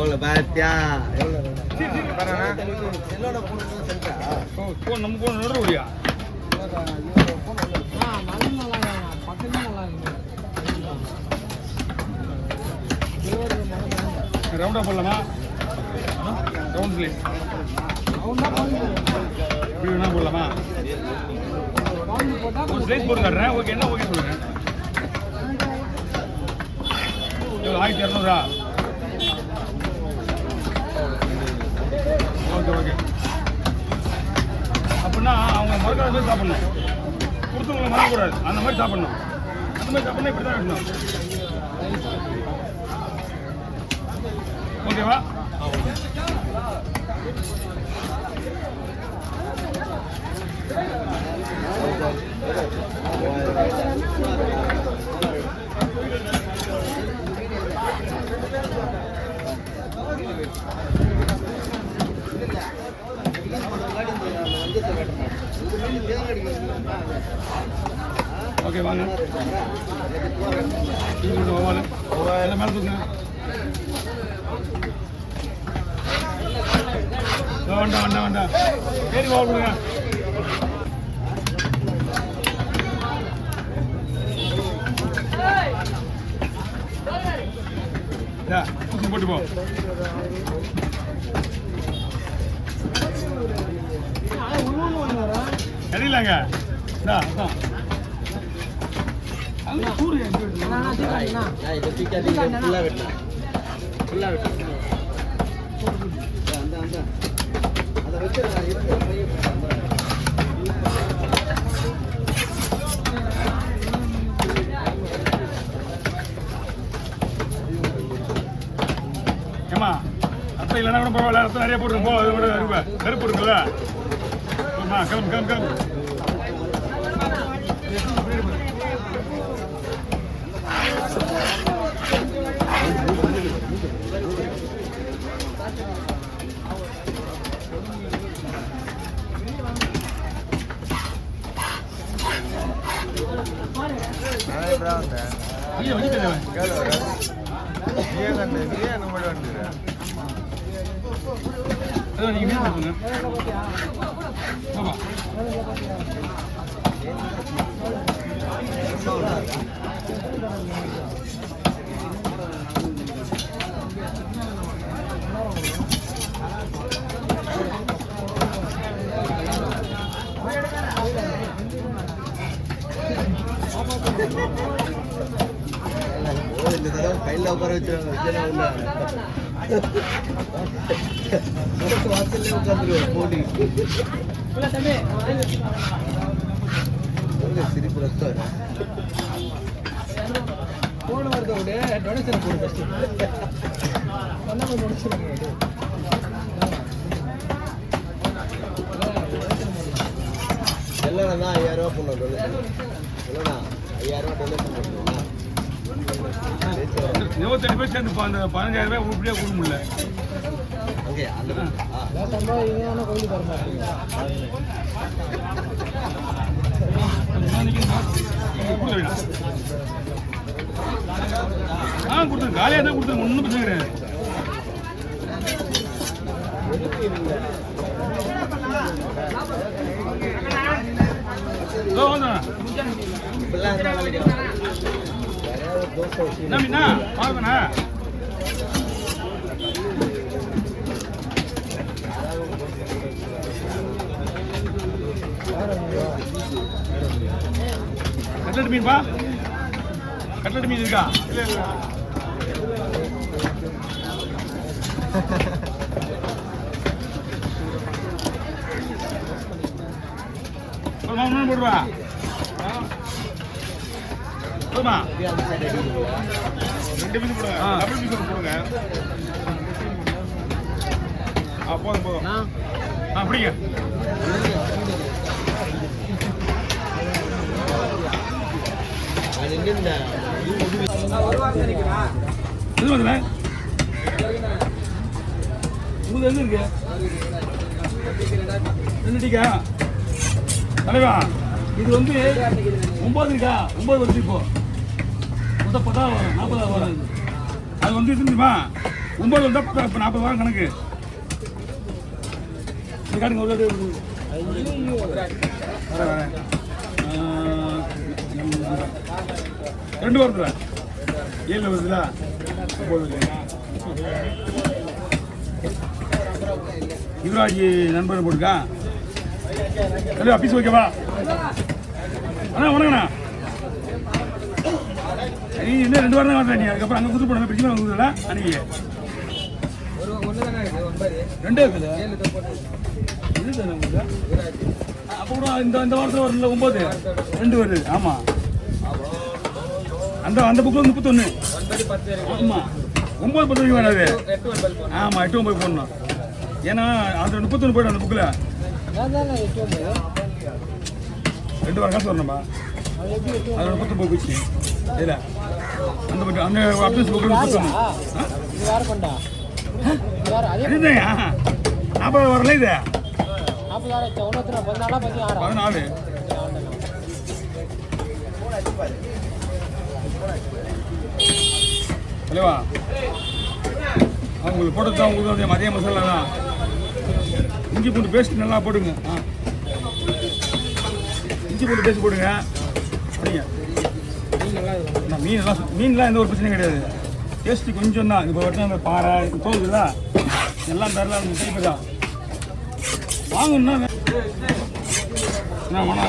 எவ்வளோ பாத்தியா எவ்வளோ ஃபோன் நம்ம ஃபோன் நடுற முடியா ரவுண்டா போடலாமா ரவுண்ட்லேயே இப்படி வேணா போடலாமா ஒரு ஸ்லைஸ் போட்டு காட்டுறேன் ஓகே என்ன ஓகே சொல்லுங்க எவ்வளோ 1200 ஓகே ஓகே அப்படின்னா அவங்க மறக்காத மாதிரி சாப்பிடணும் கொடுத்தவங்களை மறக்கக்கூடாது அந்த மாதிரி சாப்பிடணும் அந்த மாதிரி சாப்பிடணும் இப்படி தான் இருக்கணும் ஓகேவா ஓகே வாங்க எல்லாம் மேலே தூக்குங்க வேண்டாம் வேண்டாம் சரி கொடுங்க ஊசி போட்டு போ தெரியலங்க ஏமா ரத்தம் இல்லைன்னா கூட பரவாயில்ல ரத்தம் நிறைய போட்டுருங்க போ அது கூட கருப்பு இருக்குல்ல கிளம்பு கிளம்பு கிளம்பு கையில் உட்கார வச்சிருக்காங்க வாசல்ல உட்காந்துருவார் போலி சிரிப்பு ரத்தம் போன வரதோட டொனேஷன் போடு ஃபர்ஸ்ட் பண்ணாம டொனேஷன் எல்லாரும் தான் 5000 ரூபா போடணும் டொனேஷன் இல்லைண்ணா 5000 ரூபா டொனேஷன் போடணும்ண்ணா 28 பேர் சேர்ந்து அந்த 15000 ரூபாய் உருப்படியாக கொடுக்க முடியல அங்கே அந்த கோயில் கொடுத்துருங்க காலியாக தான் கொடுத்துருங்க ஒன்றும் பிரச்சனை கிடையாது என்ன பாருங்கண்ணா கட்லட் மீன்பா கட்லட் மீன் இருக்கா இல்லை இல்லை போடுவா போதுமா 2 பீஸ் போடுங்க டபுள் பீஸ் போடுங்க போதும் போதும் அப்படிங்க இது வந்துல உங்களுக்கு எங்க இருக்கு 2 டிக்கா தலைவா இது வந்து 9 இருக்கா 9 வருது இப்போ மொத்தம் 10 வரும் 40 வரும் அது வந்து இது தெரியுமா 9 வந்தா இப்போ 40 வாரம் கணக்கு. இது காட்டுங்க ஒரு வரேன். 2 வருதுல 7 வருதுல 9 யுவராஜ் நண்பர் போட்டுக்கா. ஹலோ ஆஃபீஸ் ஓகேவா அண்ணா? வணக்கண்ணா. நீ இன்னும் 2 வாரம் தான் வரல. நீ அதுக்கப்புறம் அங்கே குத்து போன பிரச்சனை வந்துல அன்னைக்கு 2 இருக்குது. இது தானே உங்களுக்கு அப்போ கூட இந்த வாரத்தில் வரல 9 2 வருது. ஆமாம் அந்த புக்கில் 31. ஆமாம் 9 10 வரைக்கும் வேணாது. ஆமாம் 8 9 போடணும். ஏன்னா அந்த 31 போய்டும் அந்த புக்கில் 2 வாரம் காசு வரணும்பா. அது 39 போயிடுச்சு. இல்லை அந்த அப்டேஸ் புக்கில் 31. அதுதான் 40 வரல. இது 14. இல்லைவா உங்களுக்கு போட்டது தான். உங்களுக்கு அதே மசாலா தான். இஞ்சி பூண்டு பேஸ்ட் நல்லா போடுங்க. இஞ்சி பூண்டு பேஸ்ட் போடுங்க. சரிங்க. மீன்லாம் எந்த ஒரு பிரச்சனையும் கிடையாது. டேஸ்ட்டு கொஞ்சம் தான். இப்போ வரைக்கும் அந்த பாறை தோல்ல எல்லாம் தரல அந்த டைப்பு தான் வாங்கணும்னா என்ன வேணா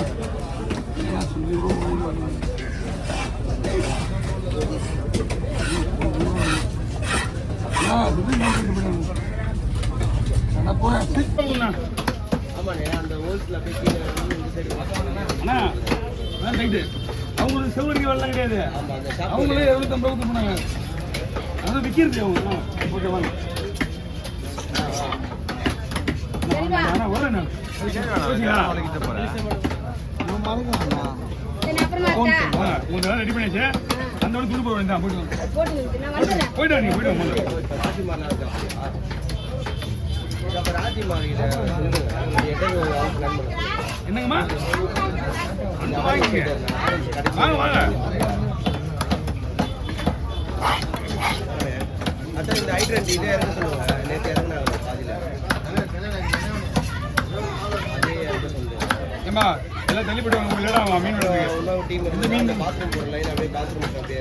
அவங்களுக்கு செவ்வரிக்கை வெள்ளம் கிடையாது. அவங்களே 250 போனாங்க. அதான் விற்கிறது அவங்க. ஓகே வாங்க. வரேன் உங்களுக்கு ரெடி பண்ணியாச்சு. அந்த வழி துணி போட வேண்டாம். போயிட்டா நீ போயிட்டு என்னங்கம்மா வாங்கிங்க. வாங்க வாங்க. இந்த ஐட்ரண்ட் இதே இறங்க சொல்லுவாங்க. நேற்று இறங்கினாங்க பாதியில். ஏம்மா எல்லாம் தள்ளி போட்டு வாங்க. இல்லைடா மீன் டீம் இந்த மீன் பாத்ரூம் போடல. அப்படியே பாத்ரூம் அப்படியே